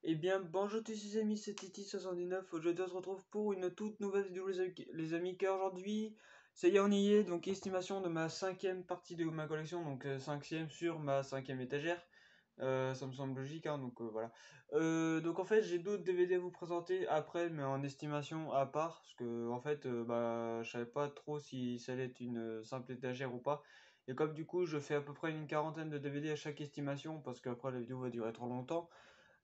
Eh bien, bonjour tous les amis, c'est Titi79. Aujourd'hui, on se retrouve pour une toute nouvelle vidéo, les amis, car aujourd'hui, ça y est, on y est. Donc, estimation de ma cinquième partie de ma collection, donc cinquième sur ma cinquième étagère. Ça me semble logique, hein, donc voilà. Donc, en fait, j'ai d'autres DVD à vous présenter après, mais en estimation à part, parce que, en fait, bah, je savais pas trop si ça allait être une simple étagère ou pas. Et comme du coup, je fais à peu près une quarantaine de DVD à chaque estimation, parce qu'après, la vidéo va durer trop longtemps.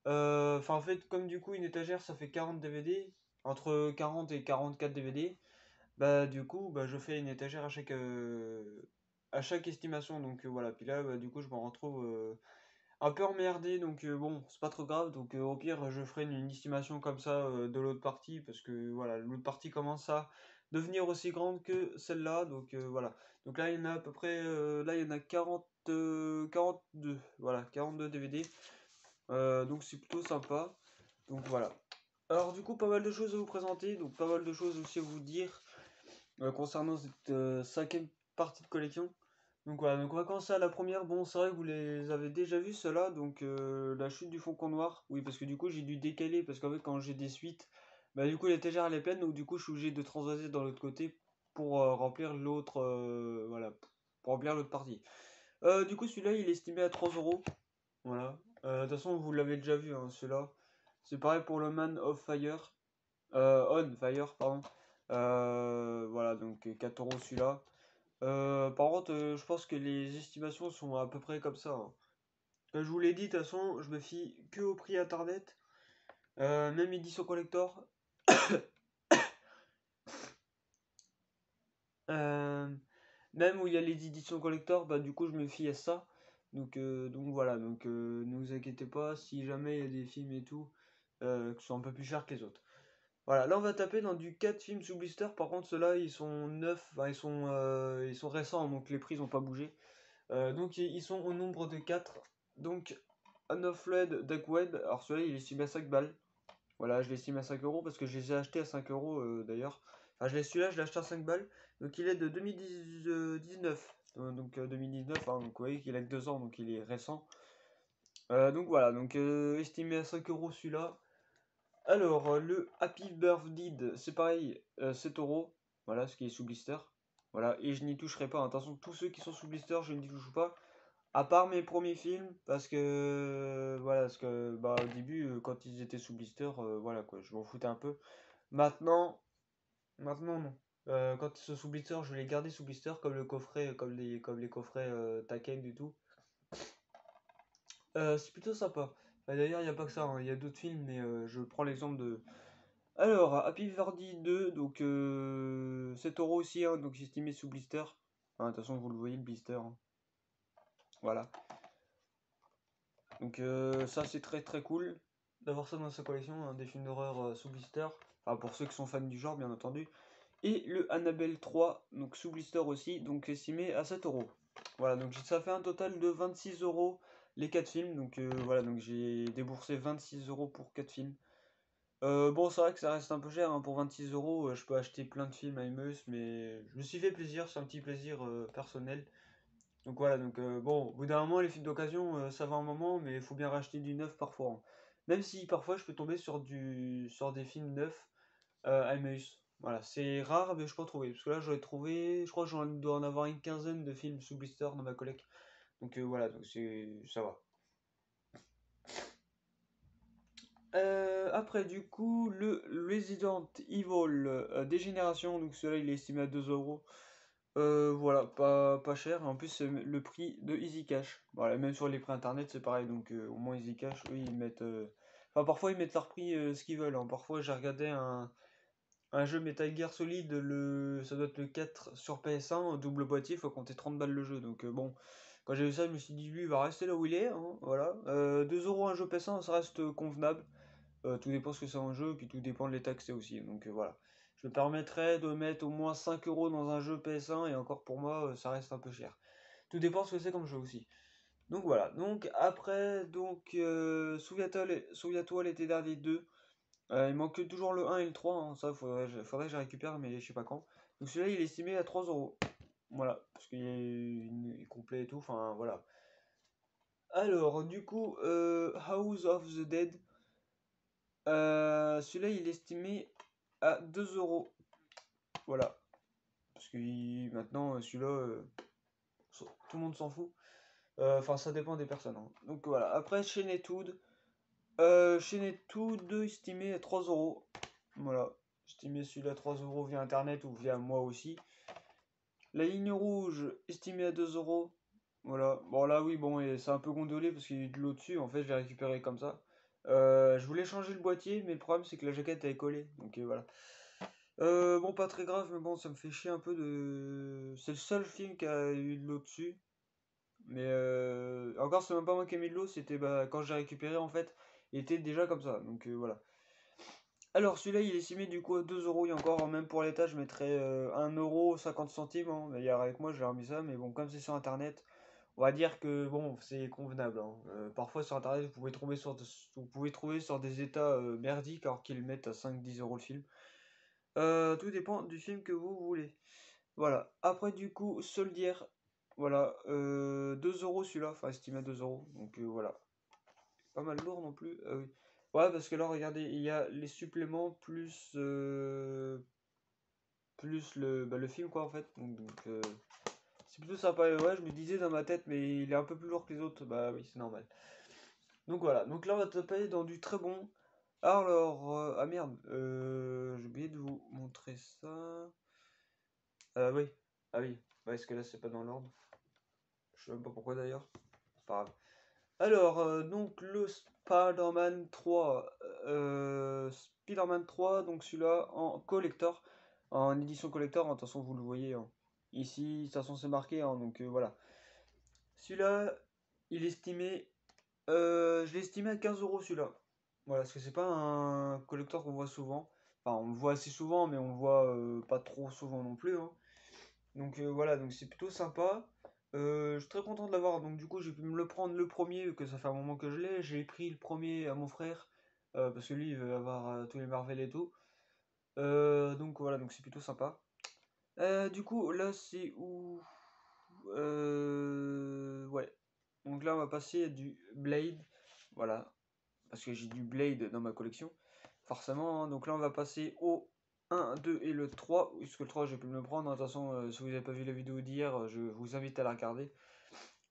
Enfin, en fait, comme du coup, une étagère ça fait 40 DVD, entre 40 et 44 DVD, bah, du coup, bah, je fais une étagère à chaque estimation. Donc voilà, puis là, bah, du coup, je me retrouve un peu emmerdé. Donc bon, c'est pas trop grave. Donc au pire, je ferai une estimation comme ça de l'autre partie, parce que voilà, l'autre partie commence à devenir aussi grande que celle-là. Donc voilà. Donc là, il y en a à peu près, là, il y en a 42, voilà, 42 DVD. Donc c'est plutôt sympa. Donc voilà. Alors du coup pas mal de choses à vous présenter, donc pas mal de choses aussi à vous dire concernant cette cinquième partie de collection. Donc voilà, donc on va commencer à la première. Bon, c'est vrai que vous les avez déjà vus ceux-là, donc la chute du Faucon Noir. Oui, parce que du coup j'ai dû décaler, parce qu'en fait quand j'ai des suites, bah du coup l'étagère elle est pleine, donc du coup je suis obligé de transvaser dans l'autre côté pour remplir l'autre, voilà, pour remplir l'autre partie. Du coup celui-là il est estimé à 3 euros. Voilà. De toute façon, vous l'avez déjà vu, hein, celui-là. C'est pareil pour le Man of Fire. On Fire, pardon. Voilà, donc 4 euros celui-là. Par contre, je pense que les estimations sont à peu près comme ça, hein. Comme je vous l'ai dit, de toute façon, je me fie que au prix internet. Même édition collector. Euh, Même où il y a les éditions collector, bah du coup, je me fie à ça. Donc voilà, donc ne vous inquiétez pas si jamais il y a des films et tout qui sont un peu plus chers que les autres. Voilà, là on va taper dans du 4 films sous blister. Par contre, ceux-là ils sont neufs, enfin, ils sont récents, donc les prix n'ont pas bougé. Donc ils sont au nombre de 4. Donc Unofled Duck Web, alors celui-là il est estimé à 5 balles. Voilà, je l'estime à 5 euros parce que je les ai achetés à 5 euros d'ailleurs. Enfin, celui-là je l'ai acheté à 5 balles. Donc il est de 2019. Donc 2019, hein, donc vous voyez qu'il a que 2 ans, donc il est récent. Donc voilà, donc estimé à 5 euros celui-là. Alors, le Happy Birthday, c'est pareil, 7 euros. Voilà, ce qui est sous blister. Voilà, et je n'y toucherai pas. Attention, tous ceux qui sont sous blister, je n'y touche pas. À part mes premiers films, parce que, voilà, parce que, bah, au début, quand ils étaient sous blister, voilà, quoi, je m'en foutais un peu. Maintenant, maintenant, non. Quand ils sont sous blister, je vais les garder sous blister, comme le coffret, comme les coffrets Taken du tout. C'est plutôt sympa. D'ailleurs, il n'y a pas que ça, hein, il y a d'autres films, mais je prends l'exemple de. Alors, Happy Verdi 2, donc 7 euros aussi, hein, donc estimé sous blister. Hein, de toute façon, vous le voyez, le blister, hein. Voilà. Donc ça, c'est très très cool d'avoir ça dans sa collection, hein, des films d'horreur sous blister. Enfin, pour ceux qui sont fans du genre, bien entendu. Et le Annabelle 3, donc sous blister aussi, donc estimé à 7 euros. Voilà, donc ça fait un total de 26 euros les 4 films. Donc voilà, donc j'ai déboursé 26 euros pour 4 films. Bon, c'est vrai que ça reste un peu cher, hein, pour 26 euros. Je peux acheter plein de films à Emmaüs, mais je me suis fait plaisir, c'est un petit plaisir personnel. Donc voilà, donc bon, au bout d'un moment, les films d'occasion, ça va un moment, mais il faut bien racheter du neuf parfois, hein. Même si parfois je peux tomber sur des films neufs à Emmaüs. Voilà, c'est rare, mais je peux en trouver. Parce que là, j'aurais trouvé, je crois que j'en dois en avoir une quinzaine de films sous blister dans ma collecte. Donc voilà, donc ça va. Après, du coup, le Resident Evil Dégénération, donc celui-là il est estimé à 2 euros. Voilà, pas cher. En plus, c'est le prix de Easy Cash. Voilà, même sur les prix internet, c'est pareil. Donc, au moins, Easy Cash, eux, ils mettent. Enfin, parfois, ils mettent leur prix ce qu'ils veulent, hein. Parfois, j'ai regardé un jeu Metal Gear Solid, ça doit être le 4 sur PS1, double boîtier, faut compter 30 balles le jeu. Donc, bon, quand j'ai vu ça, je me suis dit, lui, il va rester là où il est, hein, voilà. 2 euros un jeu PS1, ça reste convenable. Tout dépend ce que c'est en jeu, puis tout dépend de l'état que c'est aussi. Donc voilà. Je me permettrais de mettre au moins 5 euros dans un jeu PS1, et encore pour moi, ça reste un peu cher. Tout dépend ce que c'est comme jeu aussi. Donc voilà. Donc après, donc souviens-toi l'été dernier 2. Il manque toujours le 1 et le 3, hein. Ça, faudrait que je récupère, mais je sais pas quand. Donc celui-là, il est estimé à 3 euros. Voilà. Parce qu'il est complet et tout. Enfin voilà. Alors, du coup, House of the Dead. Celui-là, il est estimé à 2 euros. Voilà. Parce que maintenant, celui-là, tout le monde s'en fout. Enfin, ça dépend des personnes, hein. Donc voilà. Après, chez Netwood. Chez Netwood, estimé à 3 euros. Voilà. Estimé celui-là à 3 euros via internet ou via moi aussi. La ligne rouge, estimée à 2 euros. Voilà. Bon, là, oui, bon, et c'est un peu gondolé parce qu'il y a eu de l'eau dessus. En fait, je l'ai récupéré comme ça. Je voulais changer le boîtier, mais le problème, c'est que la jaquette elle est collée. Donc voilà. Bon, pas très grave, mais bon, ça me fait chier un peu de. C'est le seul film qui a eu de l'eau dessus. Mais encore, c'est même pas moi qui ai mis de l'eau, c'était bah, quand j'ai récupéré en fait, il était déjà comme ça. Donc voilà. Alors celui-là, il est estimé du coup à 2 euros. Il y a encore, même pour l'état, je mettrais 1,50 €. Hein. Hier avec moi, j'ai remis ça, mais bon, comme c'est sur internet, on va dire que bon, c'est convenable. Hein. Parfois sur internet, vous pouvez trouver sur des états merdiques alors qu'ils le mettent à 5-10 € le film. Tout dépend du film que vous voulez. Voilà. Après, du coup, Soldier. Voilà. 2 euros celui-là. Enfin, estimé à 2 euros. Donc voilà. Pas mal lourd non plus. Ah oui. Ouais, parce que là, regardez, il y a les suppléments plus le film, quoi, en fait. Donc, c'est plutôt sympa. Et ouais, je me disais dans ma tête, mais il est un peu plus lourd que les autres. Bah oui, c'est normal. Donc voilà. Donc là, on va taper dans du très bon. Alors, ah merde. J'ai oublié de vous montrer ça. Oui. Ah oui. Ouais, parce que là, c'est pas dans l'ordre. Je sais même pas pourquoi d'ailleurs. C'est pas grave. Alors, donc le Spider-Man 3. Spider-Man 3, donc celui-là en collector. En édition collector, hein, de toute façon, vous le voyez. Hein. Ici, de toute façon, c'est marqué. Hein, donc voilà. Celui-là, il est estimé. Je l'ai estimé à 15 euros celui-là. Voilà, parce que c'est pas un collector qu'on voit souvent. Enfin, on le voit assez souvent, mais on le voit pas trop souvent non plus. Hein. Donc voilà, donc c'est plutôt sympa. Je suis très content de l'avoir. Donc du coup, j'ai pu me le prendre le premier, vu que ça fait un moment que je l'ai. J'ai pris le premier à mon frère, parce que lui, il veut avoir tous les Marvel et tout. Donc voilà, donc c'est plutôt sympa. Du coup, là, c'est où? Ouais. Donc là, on va passer à du Blade. Voilà. Parce que j'ai du Blade dans ma collection. Forcément. Hein. Donc là, on va passer au 1, 2 et le 3. Puisque le 3, j'ai pu me le prendre. De toute façon, si vous n'avez pas vu la vidéo d'hier, je vous invite à la regarder.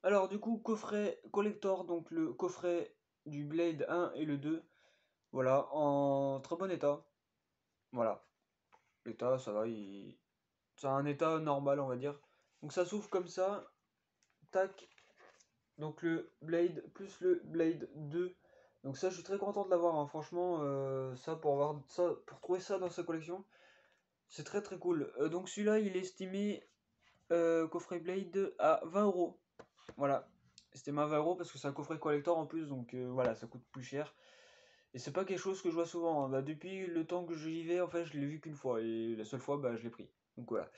Alors, du coup, coffret collector. Donc le coffret du Blade 1 et le 2. Voilà. En très bon état. Voilà. L'état, ça va. C'est un état normal, on va dire. Donc ça s'ouvre comme ça. Tac. Donc le Blade plus le Blade 2. Donc ça, je suis très content de l'avoir. Hein. Franchement, ça pour avoir ça, pour trouver ça dans sa collection, c'est très très cool. Donc celui-là, il est estimé coffret Blade à 20 euros. Voilà. Estimé à 20 euros parce que c'est un coffret collector en plus, donc voilà, ça coûte plus cher. Et c'est pas quelque chose que je vois souvent. Hein. Bah, depuis le temps que j'y vais, en fait, je l'ai vu qu'une fois. Et la seule fois, bah, je l'ai pris. Donc voilà.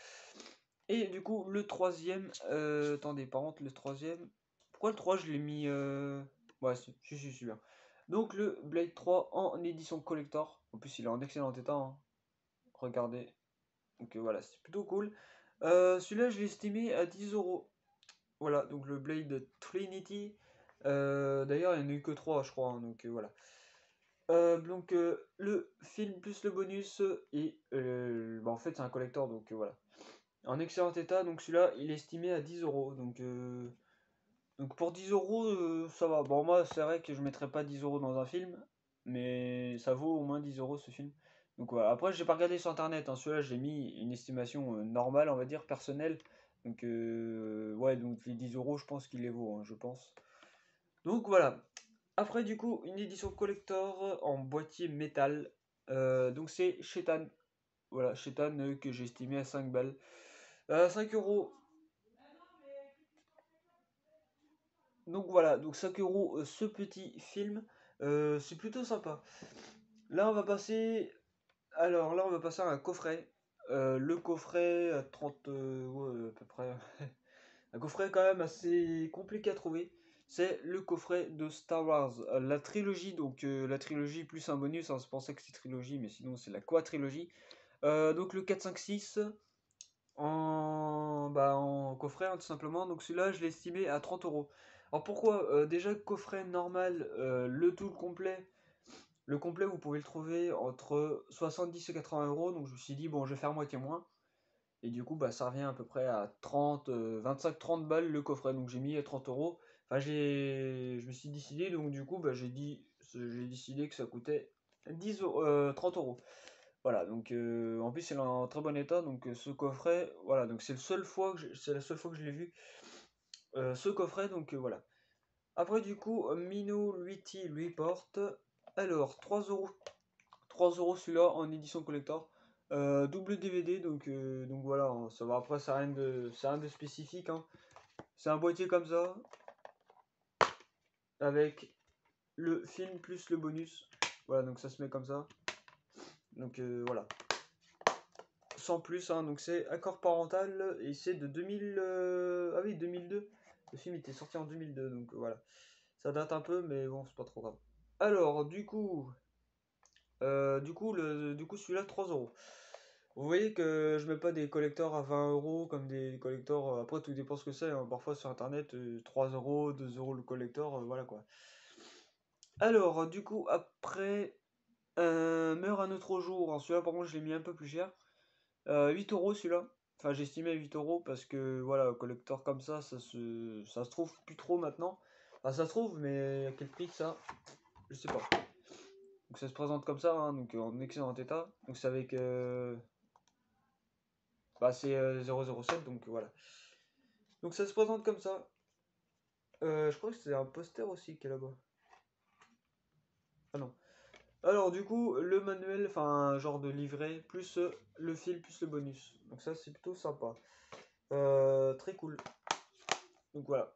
Et du coup, le troisième. Attendez, par contre, le troisième. Pourquoi le 3 je l'ai mis. Ouais, si, celui-là. Donc le Blade 3 en édition collector. En plus, il est en excellent état. Hein. Regardez. Donc voilà, c'est plutôt cool. Celui-là, je l'ai estimé à 10 euros. Voilà, donc le Blade Trinity. D'ailleurs, il n'y en a eu que 3, je crois. Hein, donc voilà. Donc le film plus le bonus. Et bah, en fait, c'est un collector. Donc voilà. En excellent état, donc celui-là, il est estimé à 10 euros. Donc pour 10 euros, ça va. Bon, moi, c'est vrai que je mettrais pas 10 euros dans un film, mais ça vaut au moins 10 euros ce film. Donc voilà. Après, j'ai pas regardé sur internet. Hein. Celui-là, j'ai mis une estimation normale, on va dire, personnelle. Donc, ouais, donc les 10 euros, je pense qu'il les vaut, hein, je pense. Donc voilà. Après, du coup, une édition collector en boîtier métal. Donc c'est Shetan. Voilà, Shetan que j'ai estimé à 5 balles. 5 euros. Donc voilà, donc 5 euros ce petit film, c'est plutôt sympa. Là on va passer, alors là on va passer à un coffret. Le coffret à 30, ouais, à peu près, un coffret quand même assez compliqué à trouver. C'est le coffret de Star Wars, la trilogie, donc la trilogie plus un bonus, hein, c'est pour ça que c'est trilogie, mais sinon c'est la quadrilogie. Donc le 4, 5, 6 en coffret, hein, tout simplement. Donc celui-là, je l'ai estimé à 30 euros. Alors pourquoi? Déjà, coffret normal, le tout complet, Le complet, vous pouvez le trouver entre 70 et 80 euros. Donc je me suis dit, bon, je vais faire moitié moins. Et du coup, bah, ça revient à peu près à 30, 25-30 balles le coffret. Donc j'ai mis 30 euros. Enfin, je me suis décidé. Donc du coup, bah, j'ai décidé que ça coûtait 30 euros. Voilà, donc en plus, il est en très bon état. Donc ce coffret, voilà, donc c'est la seule fois que je l'ai vu. Ce coffret, donc voilà. Après, du coup, Minority Report. Alors, 3 euros. 3 euros celui-là en édition collector. Double DVD, donc voilà, hein, ça va. Après, c'est rien de spécifique, hein. C'est un boîtier comme ça, avec le film plus le bonus. Voilà, donc ça se met comme ça. Donc voilà. Sans plus, hein, donc c'est accord parental et c'est de 2000. Ah oui, 2002. Le film était sorti en 2002, donc voilà. Ça date un peu, mais bon, c'est pas trop grave. Alors, du coup celui-là, 3 euros. Vous voyez que je mets pas des collecteurs à 20 euros comme des collecteurs. Après, tout dépend ce que c'est, hein. Parfois sur internet, 3 euros, 2 euros le collector, voilà quoi. Alors, du coup, après, Meurt un autre jour. Alors, celui-là, par contre, je l'ai mis un peu plus cher. 8 euros celui-là. Enfin, j'estimais 8 euros parce que voilà, collector comme ça se trouve plus trop maintenant. Enfin, ça se trouve, mais à quel prix ça? Je sais pas. Donc ça se présente comme ça, hein, donc en excellent état. Donc c'est avec. Bah, c'est 007, donc voilà. Donc ça se présente comme ça. Je crois que c'est un poster aussi qui est là-bas. Ah non. Alors du coup, le manuel, enfin un genre de livret, plus le fil, plus le bonus. Donc ça c'est plutôt sympa. Très cool. Donc voilà.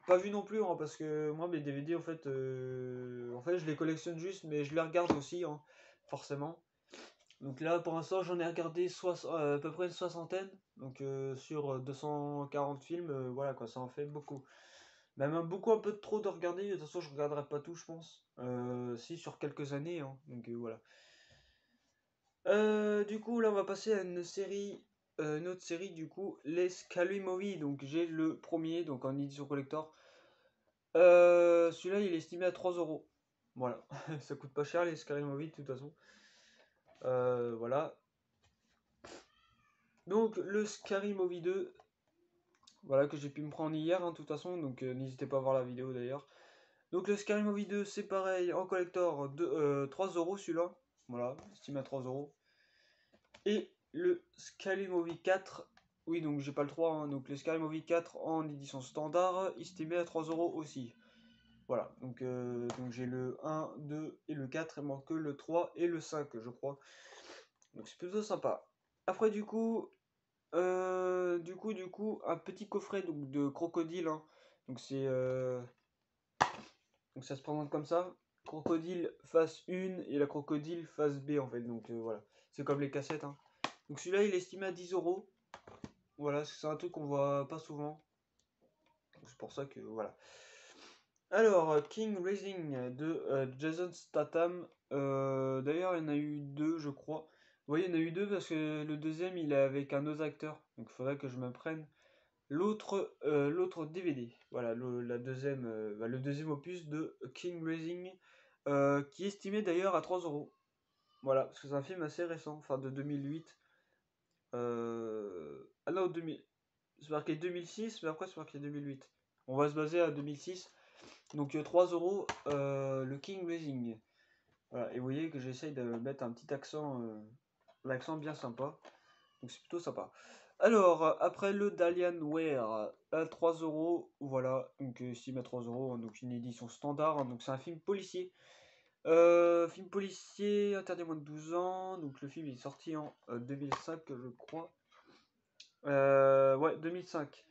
Pas vu non plus, hein, parce que moi mes DVD en fait je les collectionne juste, mais je les regarde aussi, hein, forcément. Donc là pour l'instant j'en ai regardé à peu près une soixantaine. Donc sur 240 films, voilà quoi, ça en fait beaucoup. Même beaucoup un peu trop de regarder, de toute façon je regarderai pas tout je pense. Si sur quelques années, hein. Donc voilà. Du coup là on va passer à une autre série du coup, les Scary Movie. Donc j'ai le premier, donc en édition collector. Celui-là il est estimé à 3 euros. Voilà, ça coûte pas cher les Scary Movie de toute façon. Voilà. Donc le Scary Movie 2, voilà que j'ai pu me prendre hier, hein, de toute façon, donc n'hésitez pas à voir la vidéo d'ailleurs. Donc le Scary Movie 2, c'est pareil, en collector, 3 euros celui-là. Voilà, estimé à 3 euros. Et le Scary Movie 4, oui, donc j'ai pas le 3, hein, donc le Scary Movie 4 en édition standard, estimé à 3 euros aussi. Voilà, donc j'ai le 1, 2 et le 4, il manque que le 3 et le 5, je crois. Donc c'est plutôt sympa. Après, un petit coffret donc, de crocodile, hein. Donc c'est donc ça se présente comme ça. Crocodile face 1 et la crocodile face B en fait. Donc voilà. C'est comme les cassettes, hein. Donc celui-là il est estimé à 10 euros. Voilà, c'est un truc qu'on voit pas souvent. C'est pour ça que voilà. Alors, King Rising de Jason Statham. D'ailleurs, il y en a eu deux, je crois. Vous voyez, il y en a eu deux parce que le deuxième il est avec un autre acteur. Donc il faudrait que je me prenne l'autre DVD. Voilà, le deuxième opus de King Rising, qui est estimé d'ailleurs à 3 euros. Voilà, parce que c'est un film assez récent, enfin de 2008. Ah non, 2000. C'est marqué 2006, mais après c'est marqué 2008. On va se baser à 2006. Donc 3 euros, le King Rising. Voilà, et vous voyez que j'essaye de mettre un petit accent, l'accent bien sympa. Donc c'est plutôt sympa. Alors, après le Dalianware à 3 euros, voilà, donc estime à 3 euros, hein, donc une édition standard, hein, donc c'est un film policier. Film policier interdit à moins de 12 ans, donc le film est sorti en 2005, je crois. Ouais, 2005.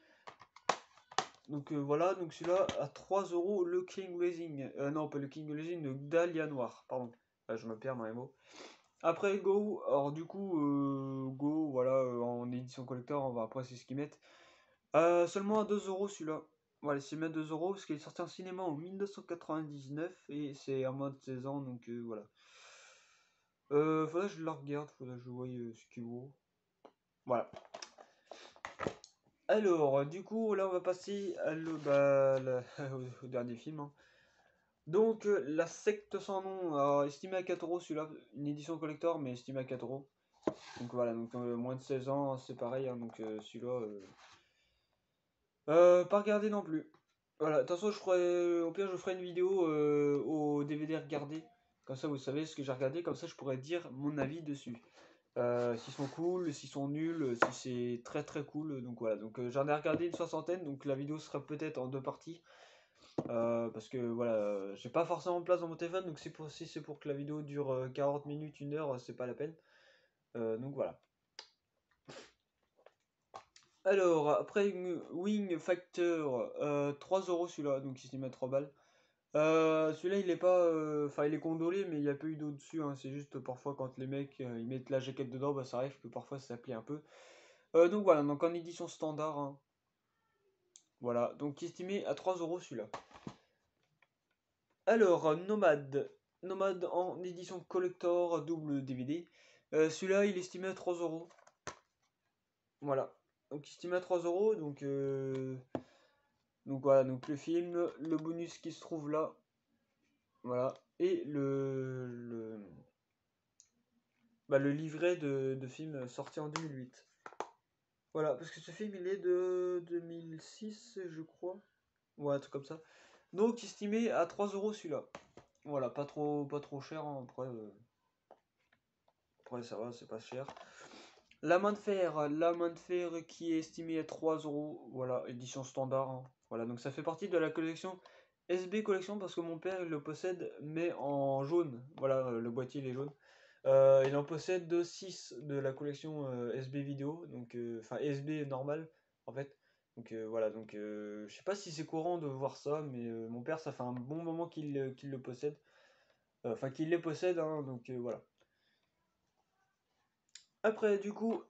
Donc voilà, donc celui-là à 3 euros, le King Rising. Non, pas le King Rising, le Dahlia Noir, pardon. Je me perds dans les mots. Après Go, alors du coup, Go, voilà, en édition collector, on va après c'est ce qu'ils mettent. Seulement à 2 euros celui-là. Voilà, c'est mettre 2 euros parce qu'il est sorti en cinéma en 1999 et c'est à moins de 16 ans, donc voilà. Faudrait que je le regarde, faudrait que je voie ce qu'il vaut. Voilà. Alors, du coup, là on va passer à au dernier film, hein. Donc, la secte sans nom, alors, estimé à 4 euros, celui-là, une édition collector, mais estimé à 4 euros. Donc voilà, donc moins de 16 ans, c'est pareil, hein, donc celui-là, pas regardé non plus. Voilà, de toute façon, au pire, je ferai une vidéo au DVD regardé. Comme ça, vous savez ce que j'ai regardé, comme ça, je pourrais dire mon avis dessus. S'ils sont cool, s'ils sont nuls, si c'est très très cool. Donc voilà, donc j'en ai regardé une soixantaine, donc la vidéo sera peut-être en 2 parties. Parce que voilà, j'ai pas forcément de place dans mon téléphone, donc si c'est pour que la vidéo dure 40 minutes, 1 heure, c'est pas la peine. Donc voilà. Alors, après Wing Factor, 3 euros celui-là, donc il se met à 3 balles. Celui-là il est pas. Enfin, il est condolé, mais il n'y a pas eu d'eau dessus, hein. C'est juste parfois quand les mecs ils mettent la jaquette dedans, bah ça arrive que parfois ça plie un peu. Donc voilà, donc en édition standard, hein. Voilà, donc estimé à 3 euros celui-là. Alors, Nomade en édition collector double DVD. Celui-là, il est estimé à 3 euros. Voilà. Donc, estimé à 3 euros. Donc voilà, donc le film, le bonus qui se trouve là. Voilà. Et le livret de film sorti en 2008. Voilà, parce que ce film, il est de 2006, je crois. Ouais, un truc comme ça. Donc, estimé à 3 euros celui-là. Voilà, pas trop cher, hein. Après, ça va, c'est pas cher. La main de fer qui est estimée à 3 euros. Voilà, édition standard, hein. Voilà, donc ça fait partie de la collection SB Collection parce que mon père il le possède, mais en jaune. Voilà, le boîtier il est jaune. Il en possède 6 de la collection SB vidéo, donc enfin SB normal en fait. Donc voilà, donc je sais pas si c'est courant de voir ça, mais mon père ça fait un bon moment qu'il le possède. Enfin qu'il les possède, hein, donc voilà. Après, du coup,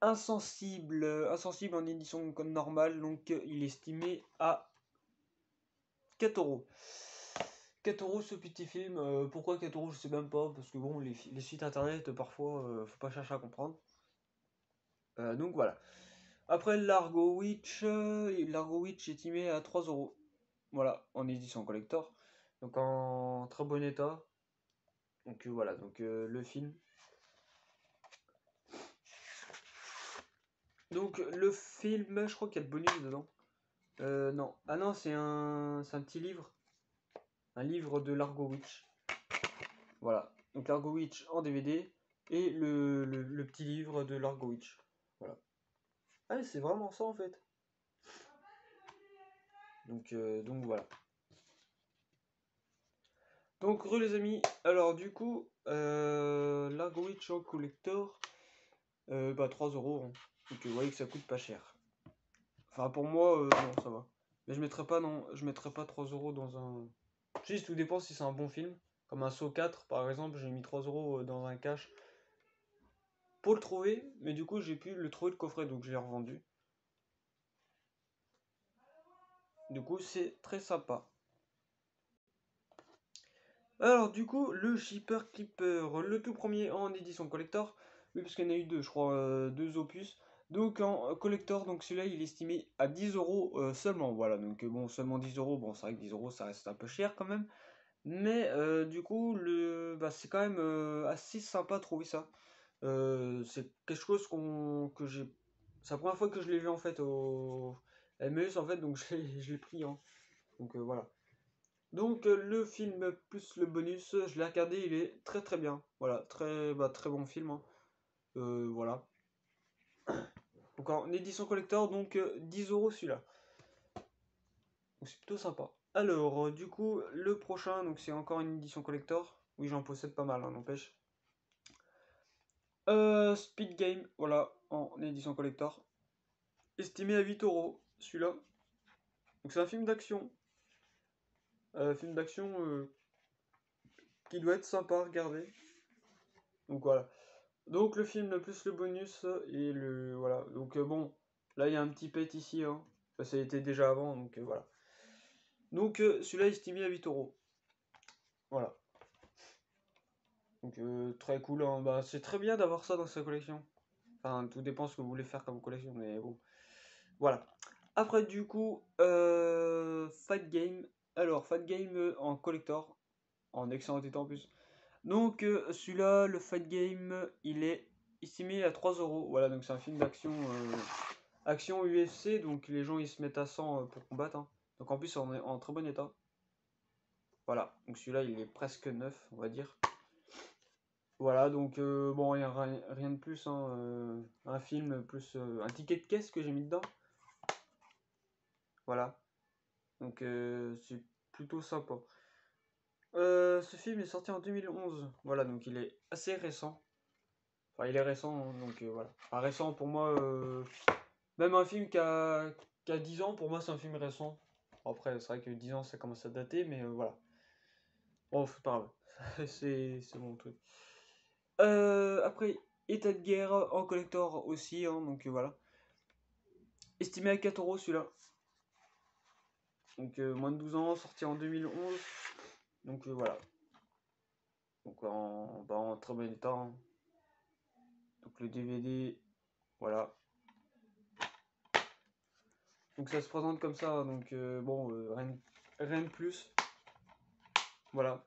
Insensible en édition comme normale, donc il est estimé à 4 euros. 4 euros ce petit film, pourquoi 4 euros je sais même pas, parce que bon, les sites internet parfois, faut pas chercher à comprendre. Donc voilà. Après Largo Witch est estimé à 3 euros. Voilà, en édition collector. Donc en très bon état. Donc voilà, donc le film. Donc le film, je crois qu'il y a de bonus dedans. Non. Ah non, c'est un petit livre. Un livre de Largo Witch. Voilà. Donc Largo Witch en DVD et le petit livre de Largo Witch. Voilà. Ah, c'est vraiment ça en fait. Donc voilà. Donc les amis, alors du coup, Largo Witch en collector, 3 euros, hein. Donc vous voyez que ça coûte pas cher. Enfin pour moi, non, ça va. Mais je mettrais pas 3 euros dans un. Juste, tout dépend si c'est un bon film. Comme un Saw 4 par exemple, j'ai mis 3 euros dans un cache pour le trouver, mais du coup j'ai pu le trouver le coffret, donc je l'ai revendu. Du coup c'est très sympa. Alors du coup le Shipper Clipper, le tout premier en édition collector, oui parce qu'il y en a eu deux, je crois, deux opus. Donc en collector, donc celui-là il est estimé à 10 euros seulement, voilà, donc bon seulement 10 euros, bon c'est vrai que 10 euros ça reste un peu cher quand même, mais du coup c'est quand même assez sympa de trouver ça. C'est quelque chose que j'ai. C'est la première fois que je l'ai vu en fait au MES en fait, donc je l'ai pris, hein. Donc voilà. Donc le film plus le bonus, je l'ai regardé, il est très très bien. Voilà, très bon film, hein. Voilà. Donc en édition collector, donc 10 euros celui-là. Donc c'est plutôt sympa. Alors, du coup, le prochain, donc c'est encore une édition collector. Oui, j'en possède pas mal, hein, n'empêche. Speed Game, voilà, en édition collector. Estimé à 8 euros, celui-là. Donc c'est un film d'action. Film d'action qui doit être sympa à regarder. Donc voilà. Donc le film plus le bonus et le. Voilà. Donc bon, là il y a un petit pet ici, hein. Enfin, ça a été déjà avant, donc voilà. Donc celui-là estimé à 8 euros. Voilà. Donc très cool, hein. Bah, c'est très bien d'avoir ça dans sa collection. Enfin, tout dépend ce que vous voulez faire comme collection, mais bon. Voilà. Après, du coup, Fight Game. Alors, Fat Game en collector, en excellent état en plus. Donc, celui-là, le Fat Game, il est estimé à 3 euros. Voilà, donc c'est un film d'action action UFC, donc les gens ils se mettent à 100 pour combattre. Hein. Donc en plus, on est en très bon état. Voilà, donc celui-là, il est presque neuf, on va dire. Voilà, donc bon, il n'y a rien de plus, hein, un film plus un ticket de caisse que j'ai mis dedans. Voilà, donc c'est plutôt sympa. Ce film est sorti en 2011, voilà, donc il est assez récent. Enfin, il est récent, hein, donc voilà. Enfin, récent pour moi, même un film qui a 10 ans, pour moi, c'est un film récent. Après, c'est vrai que 10 ans, ça commence à dater, mais voilà. Bon, c'est pas grave, c'est mon truc. Après, État de guerre en collector aussi, hein, donc voilà. Estimé à 4 euros celui-là. Donc moins de 12 ans, sorti en 2011. Donc voilà. Donc en très bon état. Hein. Donc le DVD, voilà. Donc ça se présente comme ça, donc bon, rien de plus. Voilà.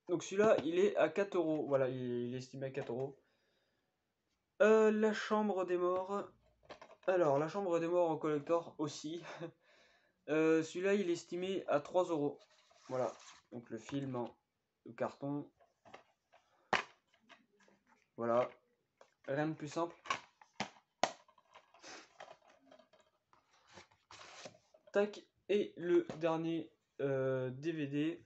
Donc celui-là, il est à 4 euros. Voilà, il est estimé à 4 euros. La chambre des morts. Alors, la chambre des morts en collector aussi. Celui-là, il est estimé à 3 euros. Voilà. Donc le film en carton. Voilà. Rien de plus simple. Tac. Et le dernier DVD.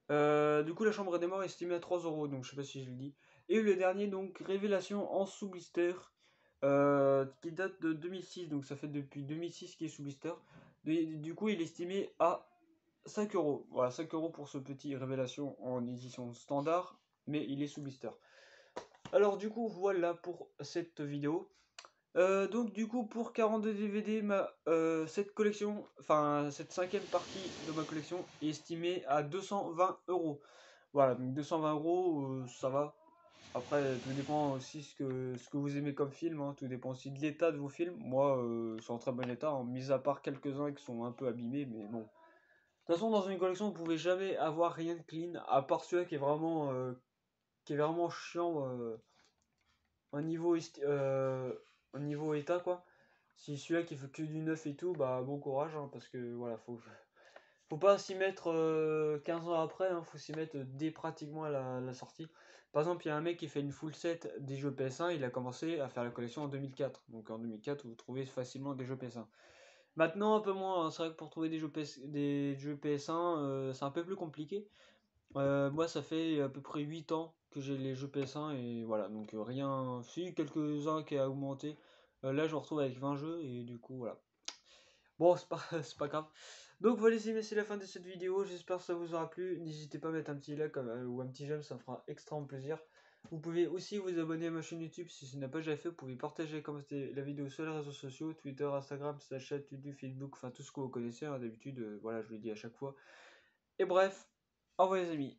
Du coup, la chambre des morts est estimée à 3 euros. Donc, je sais pas si je le dis. Et le dernier, donc, Révélation en sous-blister. Qui date de 2006. Donc, ça fait depuis 2006 qu'il est sous blister. Du coup, il est estimé à 5 euros. Voilà, 5 euros pour ce petit Révélation en édition standard. Mais il est sous blister. Alors, du coup, voilà pour cette vidéo. Donc du coup pour 42 DVD, cette collection, enfin cette cinquième partie de ma collection est estimée à 220 euros. Voilà, donc 220 euros, ça va. Après, tout dépend aussi ce que vous aimez comme film, hein. Tout dépend aussi de l'état de vos films. Moi, c'est en très bon état, hein, mis à part quelques-uns qui sont un peu abîmés, mais bon. De toute façon, dans une collection, vous pouvez jamais avoir rien de clean, à part celui-là qui est vraiment chiant au niveau état, quoi. Si celui-là qui fait que du neuf et tout, bah bon courage, hein, parce que voilà, faut pas s'y mettre 15 ans après, hein, faut s'y mettre dès pratiquement à la sortie. Par exemple, il y a un mec qui fait une full set des jeux PS1, il a commencé à faire la collection en 2004. Donc en 2004, vous trouvez facilement des jeux PS1. Maintenant, un peu moins, hein, c'est vrai que pour trouver des jeux PS1, c'est un peu plus compliqué. Moi, ça fait à peu près 8 ans que j'ai les jeux PS1 et voilà, donc rien, si quelques-uns qui a augmenté. Là, je me retrouve avec 20 jeux et du coup, voilà. Bon, c'est pas, c'est pas grave. Donc voilà les amis, c'est la fin de cette vidéo. J'espère que ça vous aura plu. N'hésitez pas à mettre un petit like ou un petit j'aime, ça me fera extrêmement plaisir. Vous pouvez aussi vous abonner à ma chaîne YouTube si ce n'est pas déjà fait. Vous pouvez partager et commenter la vidéo sur les réseaux sociaux, Twitter, Instagram, Snapchat, YouTube, Facebook, enfin tout ce que vous connaissez. Hein, d'habitude, voilà, je le dis à chaque fois. Et bref, au revoir les amis.